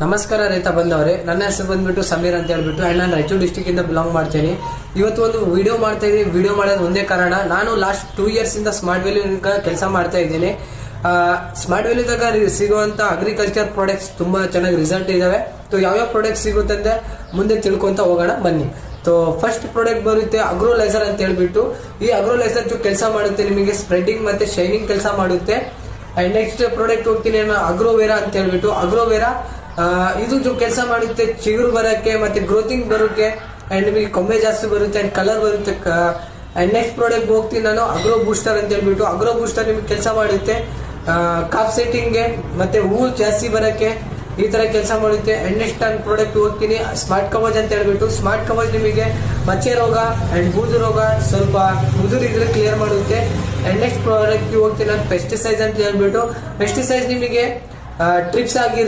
ನಮಸ್ಕಾರ ರೈತ ಬಂದವರೇ, ನನ್ನ ಹೆಸರು ಬಂದ್ಬಿಟ್ಟು ಸಮೀರ್ ಅಂತ ಹೇಳ್ಬಿಟ್ಟು ಅಂಡ್ ನಾನು ರಾಯಚೂರು ಡಿಸ್ಟಿಕ್ ಇಂದ ಬಿಲಾಂಗ್ ಮಾಡ್ತೀನಿ. ಇವತ್ತು ಒಂದು ವಿಡಿಯೋ ಮಾಡ್ತಾ ಇದ್ದೀನಿ. ವಿಡಿಯೋ ಮಾಡೋದು ಒಂದೇ ಕಾರಣ, ನಾನು ಲಾಸ್ಟ್ 2 years ಇಂದ ಸ್ಮಾರ್ಟ್ ವ್ಯಾಲ್ಯೂ ಕೆಲಸ ಮಾಡ್ತಾ ಇದ್ದೀನಿ. ಸ್ಮಾರ್ಟ್ ವ್ಯಾಲ್ಯೂದಾಗ ಸಿಗುವಂತ ಅಗ್ರಿಕಲ್ಚರ್ ಪ್ರಾಡಕ್ಟ್ಸ್ ತುಂಬಾ ಚೆನ್ನಾಗಿ ರಿಸಲ್ಟ್ ಇದಾವೆ. ಯಾವ್ಯಾವ ಪ್ರಾಡಕ್ಟ್ ಸಿಗುತ್ತೆ ಅಂದ್ರೆ ಮುಂದೆ ತಿಳ್ಕೊಂತ ಹೋಗೋಣ ಬನ್ನಿ. ಫಸ್ಟ್ ಪ್ರಾಡಕ್ಟ್ ಬರುತ್ತೆ ಅಗ್ರೋಲೈಸರ್ ಅಂತ ಹೇಳ್ಬಿಟ್ಟು. ಈ ಅಗ್ರೋಲೈಸರ್ ಕೆಲಸ ಮಾಡುತ್ತೆ, ನಿಮಗೆ ಸ್ಪ್ರೆಡಿಂಗ್ ಮತ್ತೆ ಶೈನಿಂಗ್ ಕೆಲಸ ಮಾಡುತ್ತೆ. ಅಂಡ್ ನೆಕ್ಸ್ಟ್ ಪ್ರಾಡಕ್ಟ್ ಹೋಗ್ತೀನಿ ಅಗ್ರೋವೇರಾ ಅಂತ ಹೇಳ್ಬಿಟ್ಟು. ಅಗ್ರೋವೇರಾ ಇದು ಕೆಲಸ ಮಾಡುತ್ತೆ ಚಿಗುರು ಬರಕ್ಕೆ ಮತ್ತೆ ಗ್ರೋತಿಂಗ್ ಬರೋಕೆ ಅಂಡ್ ನಿಮಗೆ ಕೊಂಬೆ ಜಾಸ್ತಿ ಬರುತ್ತೆ ಅಂಡ್ ಕಲರ್ ಬರುತ್ತೆ. ಅಂಡ್ ನೆಕ್ಸ್ಟ್ ಪ್ರಾಡಕ್ಟ್ ಹೋಗ್ತೀನಿ ನಾನು ಅಗ್ರೋ ಬೂಸ್ಟರ್ ಅಂತ ಹೇಳ್ಬಿಟ್ಟು. ಅಗ್ರೋ ಬೂಸ್ಟರ್ ನಿಮಗೆ ಕೆಲಸ ಮಾಡುತ್ತೆ ಕಾಫ್ ಸೆಟ್ಟಿಂಗ್ಗೆ ಮತ್ತೆ ಹೂವು ಜಾಸ್ತಿ ಬರಕ್ಕೆ, ಈ ತರ ಕೆಲಸ ಮಾಡುತ್ತೆ. ಅಂಡ್ ನೆಕ್ಸ್ಟ್ ನಾನು ಪ್ರಾಡಕ್ಟ್ ಹೋಗ್ತೀನಿ ಸ್ಮಾರ್ಟ್ ಕವಚ್ ಅಂತ ಹೇಳ್ಬಿಟ್ಟು. ಸ್ಮಾರ್ಟ್ ಕವಚ್ ನಿಮಗೆ ಮಚ್ಚೆ ರೋಗ ಅಂಡ್ ಬೂದು ರೋಗ ಸ್ವಲ್ಪ ಮುದುರಿದ್ರೆ ಕ್ಲಿಯರ್ ಮಾಡುತ್ತೆ. ಅಂಡ್ ನೆಕ್ಸ್ಟ್ ಪ್ರಾಡಕ್ಟ್ ಹೋಗ್ತೀನಿ ನಾನು ಪೆಸ್ಟಿಸೈಡ್ಸ್ ಅಂತ ಹೇಳ್ಬಿಟ್ಟು. ಪೆಸ್ಟಿಸೈಡ್ಸ್ ನಿಮಗೆ ಟ್ರಿಪ್ಸ್ ಆಗಿರ್ಬೋದು